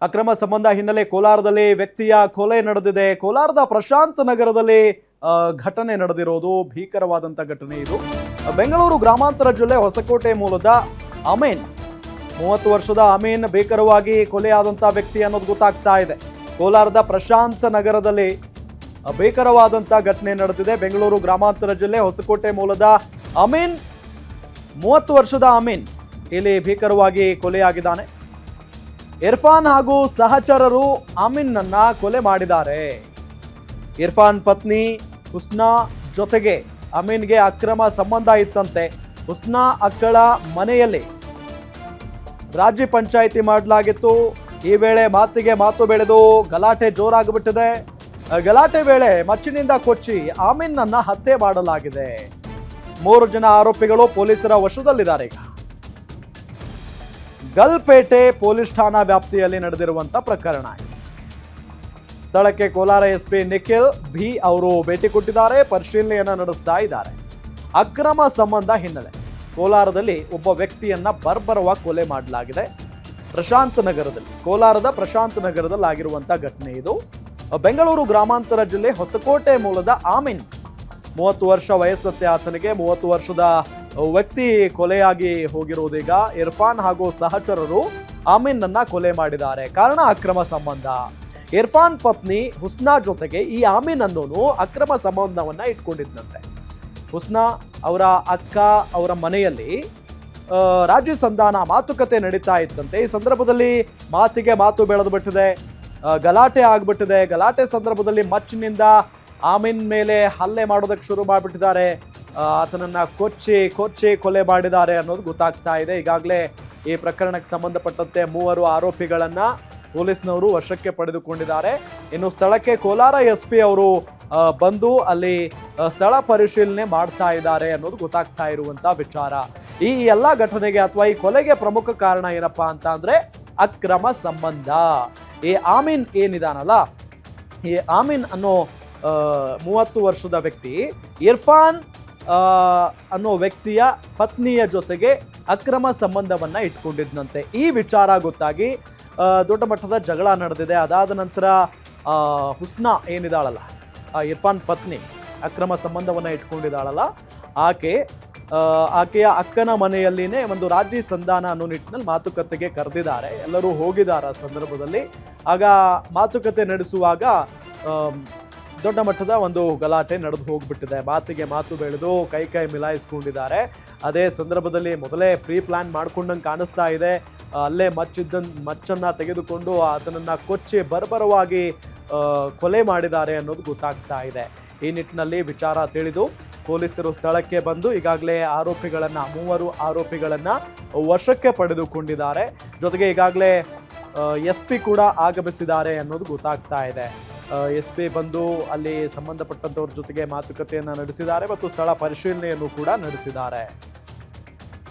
ಅಕ್ರಮ ಸಂಬಂಧ ಹಿನ್ನೆಲೆ ಕೋಲಾರದಲ್ಲಿ ವ್ಯಕ್ತಿಯ ಕೊಲೆ ನಡೆದಿದೆ. ಕೋಲಾರದ ಪ್ರಶಾಂತ್ ನಗರದಲ್ಲಿ ಘಟನೆ ನಡೆದಿರೋದು ಭೀಕರವಾದಂಥ ಘಟನೆ ಇದು. ಬೆಂಗಳೂರು ಗ್ರಾಮಾಂತರ ಜಿಲ್ಲೆ ಹೊಸಕೋಟೆ ಮೂಲದ ಅಮೀನ್, 30 ವರ್ಷದ ಅಮೀನ್ ಭೀಕರವಾಗಿ ಕೊಲೆಯಾದಂಥ ವ್ಯಕ್ತಿ ಅನ್ನೋದು ಗೊತ್ತಾಗ್ತಾ ಇದೆ. ಕೋಲಾರದ ಪ್ರಶಾಂತ್ ನಗರದಲ್ಲಿ ಭೀಕರವಾದಂಥ ಘಟನೆ ನಡೆದಿದೆ. ಬೆಂಗಳೂರು ಗ್ರಾಮಾಂತರ ಜಿಲ್ಲೆ ಹೊಸಕೋಟೆ ಮೂಲದ ಅಮೀನ್, 30 ವರ್ಷದ ಅಮೀನ್ ಇಲ್ಲಿ ಭೀಕರವಾಗಿ ಕೊಲೆಯಾಗಿದ್ದಾನೆ. ಇರ್ಫಾನ್ ಹಾಗೂ ಸಹಚರರು ಅಮೀನ್ನನ್ನ ಕೊಲೆ ಮಾಡಿದ್ದಾರೆ. ಇರ್ಫಾನ್ ಪತ್ನಿ ಹುಸ್ನಾ ಜೊತೆಗೆ ಅಮೀನ್ಗೆ ಅಕ್ರಮ ಸಂಬಂಧ ಇತ್ತಂತೆ. ಹುಸ್ನಾ ಅಕ್ಕಳ ಮನೆಯಲ್ಲಿ ರಾಜ್ಯ ಪಂಚಾಯಿತಿ ಮಾಡಲಾಗಿತ್ತು. ಈ ವೇಳೆ ಮಾತಿಗೆ ಮಾತು ಬೆಳೆದು ಗಲಾಟೆ ಜೋರಾಗಿಬಿಟ್ಟಿದೆ. ಗಲಾಟೆ ವೇಳೆ ಮಚ್ಚಿನಿಂದ ಕೊಚ್ಚಿ ಅಮೀನ್ನನ್ನ ಹತ್ಯೆ ಮಾಡಲಾಗಿದೆ. 3 ಜನ ಆರೋಪಿಗಳು ಪೊಲೀಸರ ವಶದಲ್ಲಿದ್ದಾರೆ. ಈಗ ಗಲ್ಪೇಟೆ ಪೊಲೀಸ್ ಠಾಣಾ ವ್ಯಾಪ್ತಿಯಲ್ಲಿ ನಡೆದಿರುವಂತ ಪ್ರಕರಣ. ಸ್ಥಳಕ್ಕೆ ಕೋಲಾರ ಎಸ್ಪಿ ನಿಖಿಲ್ ಬಿ ಅವರು ಭೇಟಿ ಕೊಟ್ಟಿದ್ದಾರೆ, ಪರಿಶೀಲನೆಯನ್ನ ನಡೆಸ್ತಾ ಇದ್ದಾರೆ. ಅಕ್ರಮ ಸಂಬಂಧ ಹಿನ್ನೆಲೆ ಕೋಲಾರದಲ್ಲಿ ಒಬ್ಬ ವ್ಯಕ್ತಿಯನ್ನ ಬರ್ಬರವಾಗಿ ಕೊಲೆ ಮಾಡಲಾಗಿದೆ. ಪ್ರಶಾಂತ್ ನಗರದಲ್ಲಿ, ಕೋಲಾರದ ಪ್ರಶಾಂತ್ ನಗರದಲ್ಲಿ ಆಗಿರುವಂತ ಘಟನೆ ಇದು. ಬೆಂಗಳೂರು ಗ್ರಾಮಾಂತರ ಜಿಲ್ಲೆ ಹೊಸಕೋಟೆ ಮೂಲದ ಆಮೀನ್, 30 ವರ್ಷ ವಯಸ್ಸತ್ತೆ ಆತನಿಗೆ. 30 ವರ್ಷದ ವ್ಯಕ್ತಿ ಕೊಲೆಯಾಗಿ ಹೋಗಿರುವುದೀಗ. ಇರ್ಫಾನ್ ಹಾಗೂ ಸಹಚರರು ಆಮೀನ್ನನ್ನ ಕೊಲೆ ಮಾಡಿದ್ದಾರೆ. ಕಾರಣ ಅಕ್ರಮ ಸಂಬಂಧ. ಇರ್ಫಾನ್ ಪತ್ನಿ ಹುಸ್ನಾ ಜೊತೆಗೆ ಈ ಆಮೀನ್ ಅನ್ನೋನು ಅಕ್ರಮ ಸಂಬಂಧವನ್ನ ಇಟ್ಕೊಂಡಿದ್ದಂತೆ. ಹುಸ್ನಾ ಅವರ ಅಕ್ಕ ಅವರ ಮನೆಯಲ್ಲಿ ರಾಜ್ಯ ಸಂಧಾನ ಮಾತುಕತೆ ನಡೀತಾ ಇತ್ತಂತೆ. ಈ ಸಂದರ್ಭದಲ್ಲಿ ಮಾತಿಗೆ ಮಾತು ಬೆಳೆದು ಬಿಟ್ಟಿದೆ, ಗಲಾಟೆ ಆಗ್ಬಿಟ್ಟಿದೆ. ಗಲಾಟೆ ಸಂದರ್ಭದಲ್ಲಿ ಮಚ್ಚಿನಿಂದ ಆಮೀನ್ ಮೇಲೆ ಹಲ್ಲೆ ಮಾಡೋದಕ್ಕೆ ಶುರು ಮಾಡಿಬಿಟ್ಟಿದ್ದಾರೆ. ಆತನನ್ನ ಕೊಚ್ಚಿ ಕೊಲೆ ಮಾಡಿದ್ದಾರೆ ಅನ್ನೋದು ಗೊತ್ತಾಗ್ತಾ ಇದೆ. ಈಗಾಗಲೇ ಈ ಪ್ರಕರಣಕ್ಕೆ ಸಂಬಂಧಪಟ್ಟಂತೆ 3 ಆರೋಪಿಗಳನ್ನ ಪೊಲೀಸ್ನವರು ವಶಕ್ಕೆ ಪಡೆದುಕೊಂಡಿದ್ದಾರೆ. ಇನ್ನು ಸ್ಥಳಕ್ಕೆ ಕೋಲಾರ ಎಸ್ಪಿ ಅವರು ಬಂದು ಅಲ್ಲಿ ಸ್ಥಳ ಪರಿಶೀಲನೆ ಮಾಡ್ತಾ ಇದ್ದಾರೆ ಅನ್ನೋದು ಗೊತ್ತಾಗ್ತಾ ಇರುವಂತ ವಿಚಾರ. ಈ ಎಲ್ಲ ಘಟನೆಗೆ ಅಥವಾ ಈ ಕೊಲೆಗೆ ಪ್ರಮುಖ ಕಾರಣ ಏನಪ್ಪಾ ಅಂತ ಅಂದ್ರೆ ಅಕ್ರಮ ಸಂಬಂಧ. ಈ ಆಮೀನ್ ಏನಿದಾನಲ್ಲ, ಈ ಆಮೀನ್ ಅನ್ನೋ 30 ವರ್ಷದ ವ್ಯಕ್ತಿ ಇರ್ಫಾನ್ ಅನ್ನೋ ವ್ಯಕ್ತಿಯ ಪತ್ನಿಯ ಜೊತೆಗೆ ಅಕ್ರಮ ಸಂಬಂಧವನ್ನ ಇಟ್ಕೊಂಡಿದ್ದಂತೆ. ಈ ವಿಚಾರ ಗೊತ್ತಾಗಿ ದೊಡ್ಡ ಮಟ್ಟದ ಜಗಳ ನಡೆದಿದೆ. ಅದಾದ ನಂತರ ಹುಸ್ನಾ ಏನಿದಾಳಲ್ಲ, ಇರ್ಫಾನ್ ಪತ್ನಿ ಅಕ್ರಮ ಸಂಬಂಧವನ್ನ ಇಟ್ಕೊಂಡಿದ್ದಾಳಲ್ಲ, ಆಕೆಯ ಅಕ್ಕನ ಮನೆಯಲ್ಲಿನೇ ಒಂದು ರಾಜಿ ಸಂಧಾನ ಅನ್ನೋ ನಿಟ್ಟಿನಲ್ಲಿ ಮಾತುಕತೆಗೆ ಕರೆದಿದ್ದಾರೆ. ಎಲ್ಲರೂ ಹೋಗಿದ್ದಾರೆ ಆ ಸಂದರ್ಭದಲ್ಲಿ. ಆಗ ಮಾತುಕತೆ ನಡೆಸುವಾಗ ದೊಡ್ಡ ಮಟ್ಟದ ಒಂದು ಗಲಾಟೆ ನಡೆದು ಹೋಗ್ಬಿಟ್ಟಿದೆ. ಮಾತಿಗೆ ಮಾತು ಬೆಳೆದು ಕೈ ಮಿಲಾಯಿಸ್ಕೊಂಡಿದ್ದಾರೆ. ಅದೇ ಸಂದರ್ಭದಲ್ಲಿ ಮೊದಲೇ ಪ್ರೀ ಪ್ಲಾನ್ ಮಾಡ್ಕೊಂಡಂಗೆ ಕಾಣಿಸ್ತಾ ಇದೆ. ಅಲ್ಲೇ ಮಚ್ಚನ್ನ ತೆಗೆದುಕೊಂಡು ಆತನನ್ನ ಕೊಚ್ಚಿ ಬರ್ಬರವಾಗಿ ಕೊಲೆ ಮಾಡಿದ್ದಾರೆ ಅನ್ನೋದು ಗೊತ್ತಾಗ್ತಾ ಇದೆ. ಈ ನಿಟ್ಟಿನಲ್ಲಿ ವಿಚಾರ ತಿಳಿದು ಪೊಲೀಸರು ಸ್ಥಳಕ್ಕೆ ಬಂದು ಈಗಾಗಲೇ 3 ಆರೋಪಿಗಳನ್ನ ವಶಕ್ಕೆ ಪಡೆದುಕೊಂಡಿದ್ದಾರೆ. ಜೊತೆಗೆ ಈಗಾಗಲೇ SP ಕೂಡ ಆಗಮಿಸಿದ್ದಾರೆ ಅನ್ನೋದು ಗೊತ್ತಾಗ್ತಾ ಇದೆ. SP ಬಂದು ಅಲ್ಲಿ ಸಂಬಂಧಪಟ್ಟಂತವ್ರ ಜೊತೆಗೆ ಮಾತುಕತೆಯನ್ನ ನಡೆಸಿದ್ದಾರೆ ಮತ್ತು ಸ್ಥಳ ಪರಿಶೀಲನೆಯನ್ನು ಕೂಡ ನಡೆಸಿದ್ದಾರೆ.